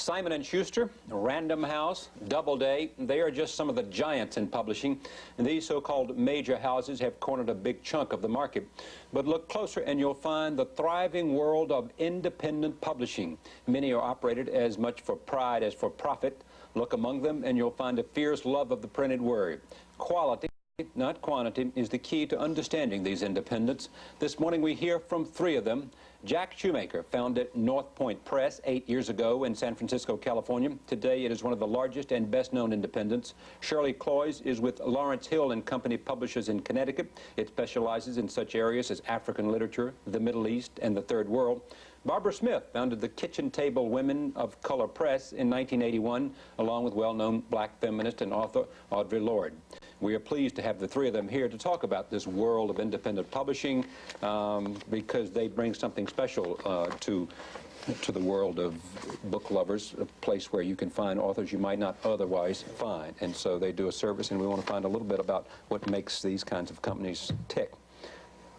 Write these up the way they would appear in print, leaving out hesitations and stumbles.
Simon & Schuster, Random House, Doubleday, they are just some of the giants in publishing. And these so-called major houses have cornered a big chunk of the market. But look closer and you'll find the thriving world of independent publishing. Many are operated as much for pride as for profit. Look among them and you'll find a fierce love of the printed word. Quality, not quantity, is the key to understanding these independents. This morning we hear from three of them. Jack Shoemaker founded North Point Press 8 years ago in San Francisco, California. Today it is one of the largest and best-known independents. Shirley Cloyes is with Lawrence Hill and Company Publishers in Connecticut. It specializes in such areas as African literature, the Middle East, and the Third World. Barbara Smith founded the Kitchen Table Women of Color Press in 1981, along with well-known black feminist and author Audre Lorde. We are pleased to have the three of them here to talk about this world of independent publishing because they bring something special to the world of book lovers, a place where you can find authors you might not otherwise find. And so they do a service, and we want to find a little bit about what makes these kinds of companies tick.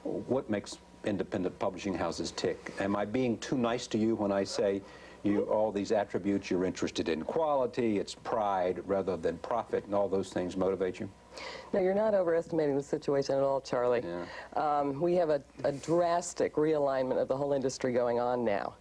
What makes independent publishing houses tick? Am I being too nice to you when I say all these attributes you're interested in? Quality, it's pride rather than profit, and all those things motivate you? No, you're not overestimating the situation at all, Charlie. Yeah. We have a drastic realignment of the whole industry going on now.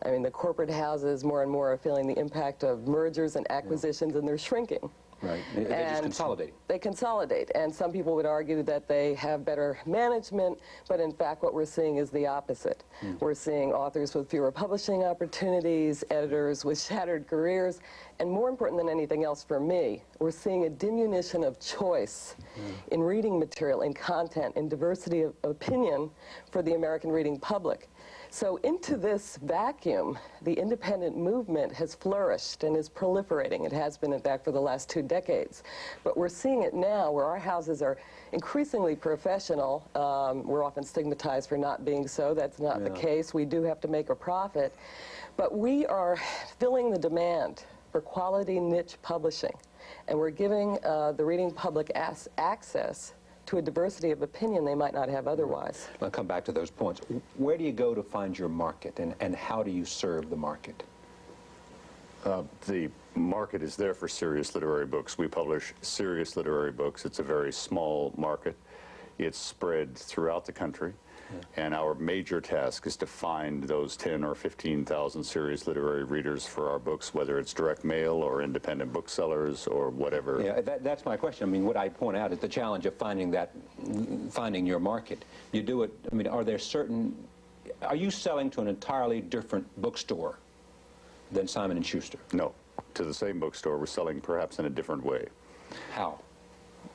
I mean, the corporate houses more and more are feeling the impact of mergers and acquisitions, and they're shrinking. Right. They just consolidate. They consolidate, and some people would argue that they have better management, but in fact what we're seeing is the opposite. We're seeing authors with fewer publishing opportunities, editors with shattered careers, and more important than anything else for me, we're seeing a diminution of choice in reading material, in content, in diversity of opinion for the American reading public. So into this vacuum, the independent movement has flourished and is proliferating. It has been, in fact, for the last 2 decades. But we're seeing it now where our houses are increasingly professional. We're often stigmatized for not being so. That's not the case. We do have to make a profit. But we are filling the demand for quality niche publishing. And we're giving the reading public access to a diversity of opinion they might not have otherwise. I'll come back to those points. Where do you go to find your market, and how do you serve the market? The market is there for serious literary books. We publish serious literary books. It's a very small market. It's spread throughout the country. And our major task is to find those 10 or 15,000 serious literary readers for our books, whether it's direct mail or independent booksellers or whatever. Yeah, that's my question. I mean, what I point out is the challenge of finding your market. You do it, I mean, are you selling to an entirely different bookstore than Simon & Schuster? No. To the same bookstore, we're selling perhaps in a different way. How?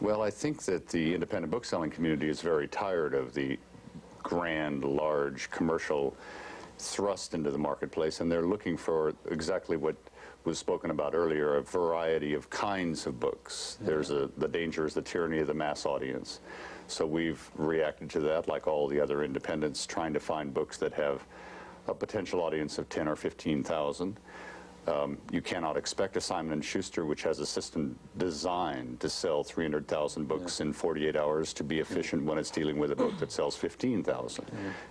Well, I think that the independent bookselling community is very tired of the grand, large, commercial thrust into the marketplace, and they're looking for exactly what was spoken about earlier, a variety of kinds of books. There's the danger is the tyranny of the mass audience. So we've reacted to that, like all the other independents, trying to find books that have a potential audience of 10 or 15,000. You cannot expect a Simon & Schuster, which has a system designed to sell 300,000 books in 48 hours, to be efficient when it's dealing with a book that sells 15,000.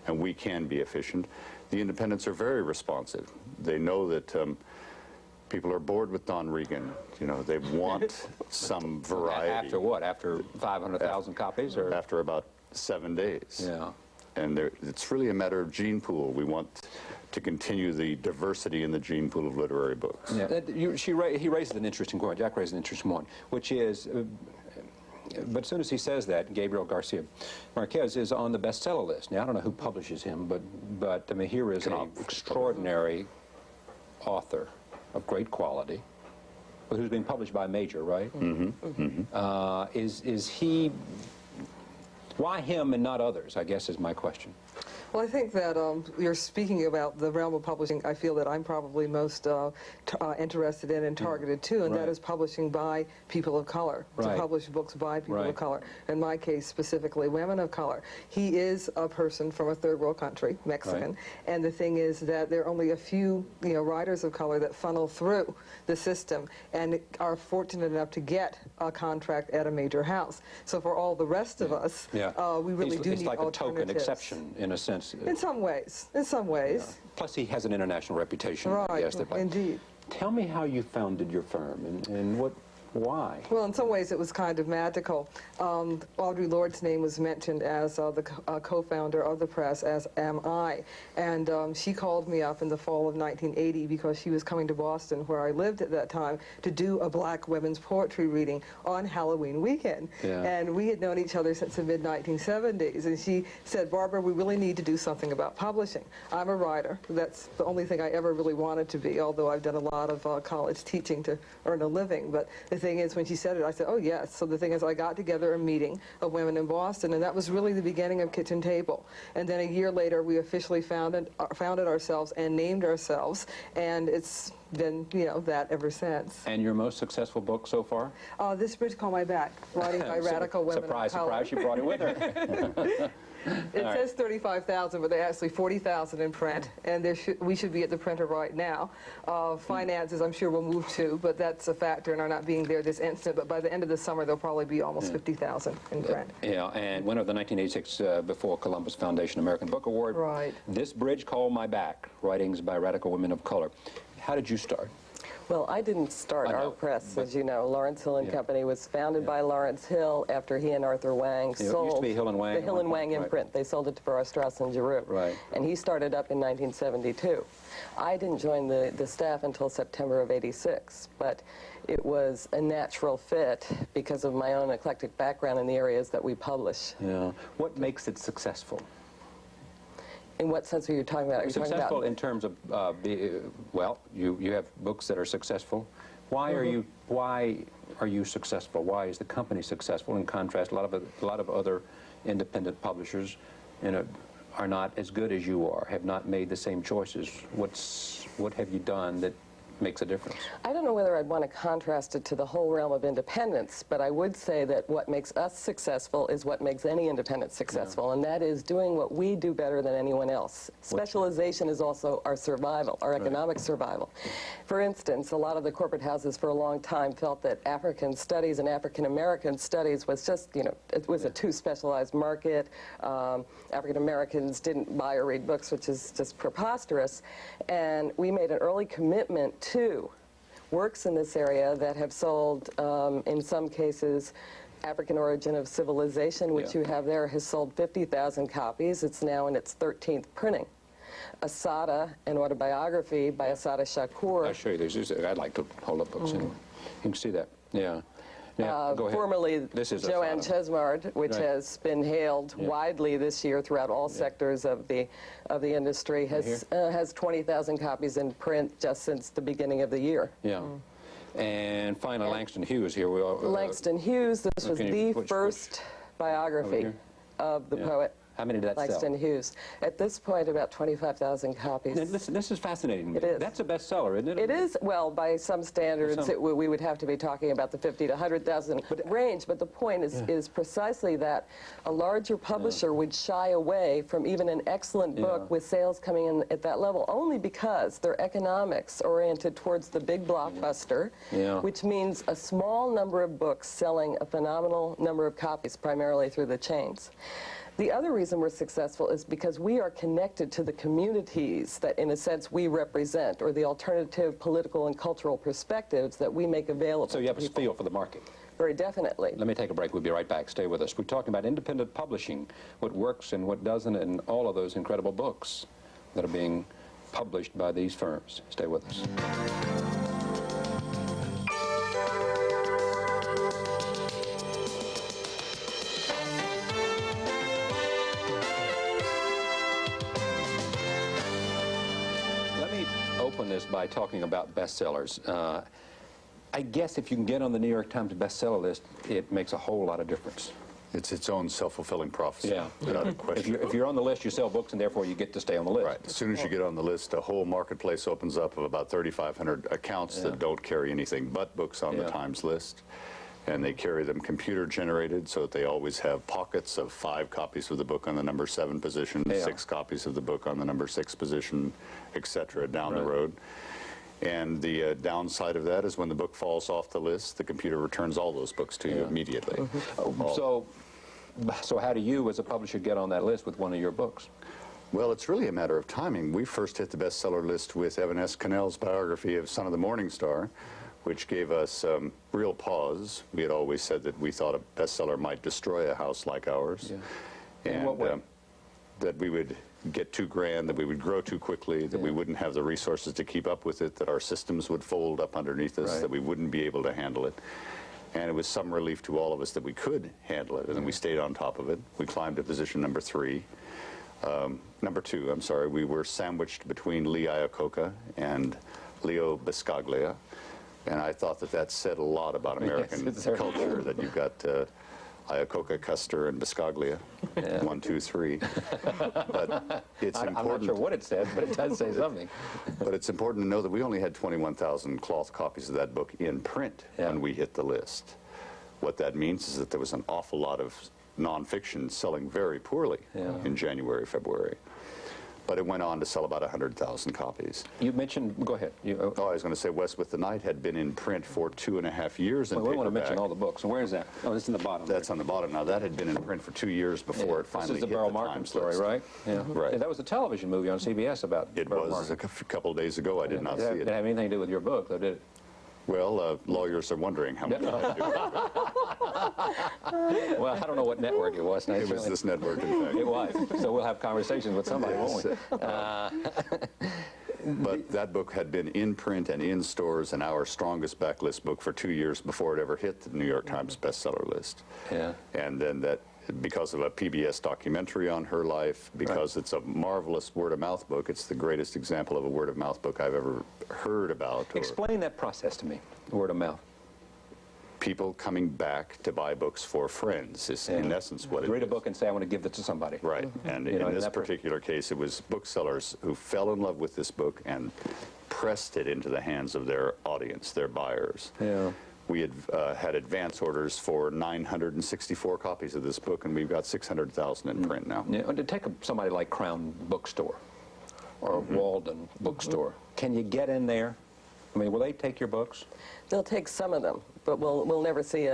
And we can be efficient. The independents are very responsive. They know that people are bored with Don Regan. You know, they want some variety. After what? After 500,000 copies? Or? After about 7 days. Yeah. And it's really a matter of gene pool. We want to continue the diversity in the gene pool of literary books. Yeah. He raises an interesting point. Jack raises an interesting point, which is, but as soon as he says that, Gabriel Garcia Marquez is on the bestseller list. Now, I don't know who publishes him, but I mean, here is an extraordinary author of great quality, but who's being published by a major, right? Is he... Why him and not others, I guess, is my question. Well, I think that you're speaking about the realm of publishing I feel that I'm probably most interested in and targeted to, and that is publishing by people of color, to publish books by people of color. In my case, specifically, women of color. He is a person from a third world country, Mexican, and the thing is that there are only a few writers of color that funnel through the system and are fortunate enough to get a contract at a major house. So for all the rest of us, we really do need alternatives. He's like a token exception, in a sense. In some ways. Plus, he has an international reputation. Right, indeed. Tell me how you founded your firm and why? Well, in some ways it was kind of magical. Audre Lorde's name was mentioned as the co-founder of the press, as am I. And she called me up in the fall of 1980 because she was coming to Boston, where I lived at that time, to do a black women's poetry reading on Halloween weekend. Yeah. And we had known each other since the mid-1970s. And she said, Barbara, we really need to do something about publishing. I'm a writer. That's the only thing I ever really wanted to be, although I've done a lot of college teaching to earn a living. But the thing is, when she said it, I said, oh, yes. So the thing is, I got together a meeting of women in Boston, and that was really the beginning of Kitchen Table. And then a year later, we officially founded ourselves and named ourselves, and it's been, you know, that ever since. And your most successful book so far? This Bridge Called My Back, writing by radical women of color. Surprise, you brought it with her. It says 35,000, but they're actually 40,000 in print, and we should be at the printer right now. Finances, I'm sure, will move too, but that's a factor in our not being there this instant. But by the end of the summer, there'll probably be almost 50,000 in print. Yeah, and winner of the 1986 Before Columbus Foundation American Book Award. Right. This Bridge Called My Back, writings by radical women of color. How did you start? Well, I didn't start our press, as you know. Lawrence Hill and Company was founded by Lawrence Hill after he and Arthur Wang sold used to be Hill and Wang the Hill and Wang imprint. They sold it to Farrar, Straus and Giroux. Right. And he started up in 1972. I didn't join the staff until September of '86, but it was a natural fit because of my own eclectic background in the areas that we publish. Yeah. What makes it successful? In what sense are you talking about? Are you talking Successful about in terms of, well, you have books that are successful. Why are you successful? Why is the company successful? In contrast, a lot of other independent publishers, are not as good as you are, have not made the same choices. What have you done that makes a difference? I don't know whether I'd want to contrast it to the whole realm of independence, but I would say that what makes us successful is what makes any independent successful, and that is doing what we do better than anyone else. Specialization is also our survival, our economic survival. For instance, a lot of the corporate houses for a long time felt that African studies and African American studies was just, it was a too specialized market. African Americans didn't buy or read books, which is just preposterous, and we made an early commitment to works in this area that have sold, in some cases, African Origin of Civilization, which you have there, has sold 50,000 copies. It's now in its 13th printing. Assata, an autobiography by Assata Shakur. I'll show you these. I'd like to hold up books anyway. You can see that. Yeah. Yeah, go ahead. Formerly This is Joanne Assata. Chesmard, which has been hailed widely this year throughout all sectors of the industry, has 20,000 copies in print just since the beginning of the year. Yeah. And finally, Langston Hughes here. Langston Hughes, this was the first biography here? of the poet. How many did that Langston sell? Hughes. At this point, about 25,000 copies. Now, listen, this is fascinating. It is. That's a bestseller, isn't it? It is, well, by some standards, we would have to be talking about the 50 to 100,000 range, but the point is precisely that a larger publisher would shy away from even an excellent book with sales coming in at that level, only because they're economics oriented towards the big blockbuster, which means a small number of books selling a phenomenal number of copies, primarily through the chains. The other reason we're successful is because we are connected to the communities that, in a sense, we represent, or the alternative political and cultural perspectives that we make available. So you have a feel for the market. Very definitely. Let me take a break. We'll be right back. Stay with us. We're talking about independent publishing, what works and what doesn't, and all of those incredible books that are being published by these firms. Stay with us. Open this by talking about bestsellers. I guess if you can get on the New York Times bestseller list, it makes a whole lot of difference. It's its own self-fulfilling prophecy, Yeah. without a question. If you're on the list, you sell books, and therefore you get to stay on the list. Right. As soon as you get on the list, a whole marketplace opens up of about 3,500 accounts that don't carry anything but books on the Times list. And they carry them computer-generated, so that they always have pockets of 5 copies of the book on the number 7 position, 6 copies of the book on the number 6 position, etc., down the road. And the downside of that is when the book falls off the list, the computer returns all those books to you immediately. So how do you, as a publisher, get on that list with one of your books? Well, it's really a matter of timing. We first hit the bestseller list with Evan S. Cannell's biography of Son of the Morning Star, which gave us real pause. We had always said that we thought a bestseller might destroy a house like ours. Yeah. In what way? That we would get too grand, that we would grow too quickly, that we wouldn't have the resources to keep up with it, that our systems would fold up underneath us, that we wouldn't be able to handle it. And it was some relief to all of us that we could handle it, and then we stayed on top of it. We climbed to position number 3. Number 2, I'm sorry, we were sandwiched between Lee Iacocca and Leo Biscaglia, and I thought that that said a lot about American culture, that you've got Iacocca, Custer, and Biscaglia, 1, 2, 3. But it's important. I'm not sure what it says, but it does say something. But it's important to know that we only had 21,000 cloth copies of that book in print when we hit the list. What that means is that there was an awful lot of nonfiction selling very poorly in January, February. But it went on to sell about 100,000 copies. You mentioned, go ahead. I was going to say West with the Night had been in print for 2.5 years in paperback. We want to mention all the books. Where is that? Oh, it's in the bottom. That's on the bottom. Now, that had been in print for 2 years before it finally hit the This is the Beryl Markham story, list. right? Yeah. Right. Yeah, that was a television movie on CBS about It Beryl was Markham. a couple of days ago. I did not see it. Didn't have anything to do with your book, though, did it? Well, lawyers are wondering how much it had to do with it. Well, I don't know what network it was. It was this network, in fact. It was. So we'll have conversations with somebody, won't we? But that book had been in print and in stores and our strongest backlist book for 2 years before it ever hit the New York Times bestseller list. Yeah. And then that, because of a PBS documentary on her life, because it's a marvelous word-of-mouth book, it's the greatest example of a word-of-mouth book I've ever heard about. Explain that process to me, word of mouth. People coming back to buy books for friends is in essence what it is. Read a book and say, I want to give it to somebody. Right, and in this particular case, it was booksellers who fell in love with this book and pressed it into the hands of their audience, their buyers. Yeah. We had had advance orders for 964 copies of this book, and we've got 600,000 in print now. Yeah, to take somebody like Crown Bookstore or Walden Bookstore, can you get in there? I mean, will they take your books? They'll take some of them, but we'll never see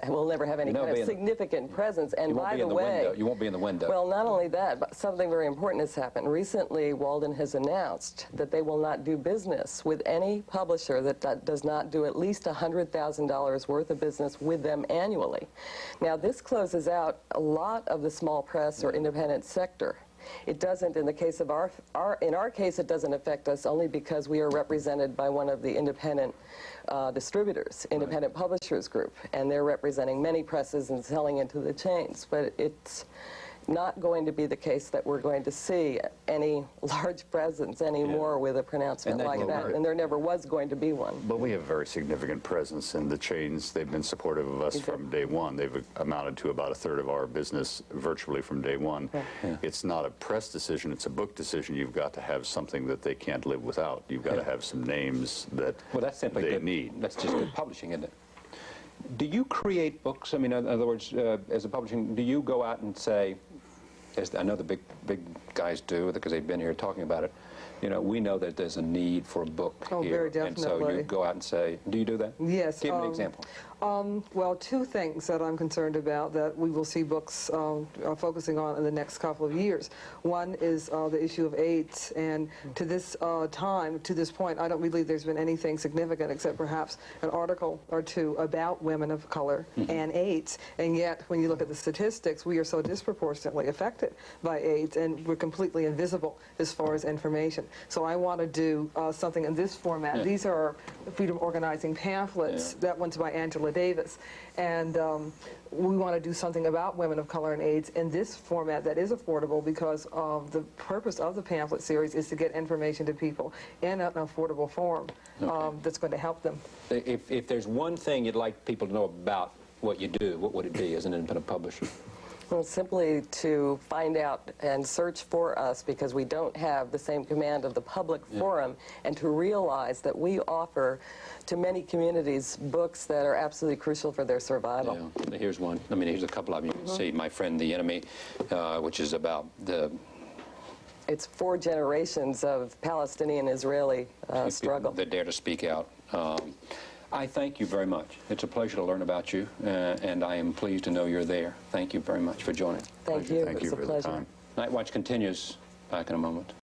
we'll never have any kind of significant presence. And by the way, you won't be in the window. Well, not only that, but something very important has happened. Recently, Walden has announced that they will not do business with any publisher that does not do at least $100,000 worth of business with them annually. Now, this closes out a lot of the small press or independent sector. It doesn't, in the case of in our case, it doesn't affect us only because we are represented by one of the independent distributors, Independent Publishers Group, and they're representing many presses and selling into the chains. But it's not going to be the case that we're going to see any large presence anymore with a pronouncement like that, and there never was going to be one. But we have a very significant presence in the chains. They've been supportive of us from day one. They've amounted to about a third of our business virtually from day one. It's not a press decision, it's a book decision. You've got to have something that they can't live without. You've got to have some names that that's simply they good, need. That's just good publishing, isn't it? Do you create books? I mean, in other words, as a publishing, do you go out and say, as I know the big guys do, because they've been here talking about it, you know, we know that there's a need for a book here. Very definitely. And so you go out and say, do you do that? Yes. Give me an example. Well, two things that I'm concerned about that we will see books focusing on in the next couple of years. One is the issue of AIDS, and to this point, I don't believe there's been anything significant except perhaps an article or two about women of color and AIDS, and yet when you look at the statistics, we are so disproportionately affected by AIDS, and we're completely invisible as far as information. So I want to do something in this format. These are freedom organizing pamphlets. That one's by Angela Davis, and we want to do something about women of color and AIDS in this format that is affordable, because the purpose of the pamphlet series is to get information to people in an affordable form that's going to help them. If there's one thing you'd like people to know about what you do, what would it be as an independent publisher? Well, simply to find out and search for us, because we don't have the same command of the public forum, and to realize that we offer to many communities books that are absolutely crucial for their survival. Yeah. Here's one. I mean, here's a couple of them. You can see My Friend the Enemy, which is about the... It's 4 generations of Palestinian-Israeli struggle. That dare to speak out. I thank you very much. It's a pleasure to learn about you, and I am pleased to know you're there. Thank you very much for joining. Thank you. Thank you It's a for the pleasure. time. Nightwatch continues Back in a moment.